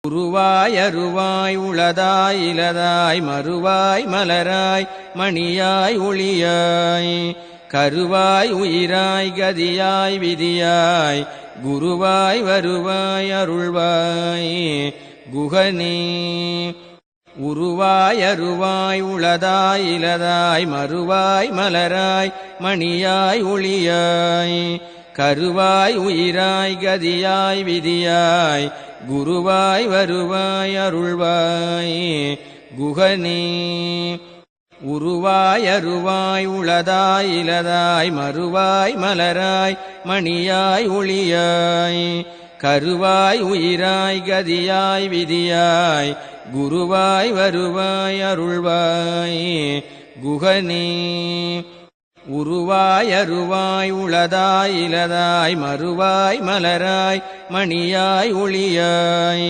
உருவாய் அருவாய் உளதாய் இலதாய் மறுவாய் மலராய் மணியாய் ஒளியாய் கருவாய் உயிராய் கதியாய் விதியாய் குருவாய் வருவாய் அருள்வாய் குகனே. உருவாய் அருவாய் உளதாய் இலதாய் மறுவாய் மலராய் மணியாய் ஒளியாய் கருவாய் உயிராய் கதியாய் விதியாய் குருவாய் வருவாய் அருள்வாய் குகனே. உருவாய் அருவாய் உளதாய் இலதாய் மறுவாய் மலராய் மணியாய் ஒளியாய் கருவாய் உயிராய் கதியாய் விதியாய் குருவாய் வருவாய் அருள்வாய் குகனே. உருவாய் அருவாய் உளதாய் இலதாய் மறுவாய் மலராய் மணியாய் ஒளியாய்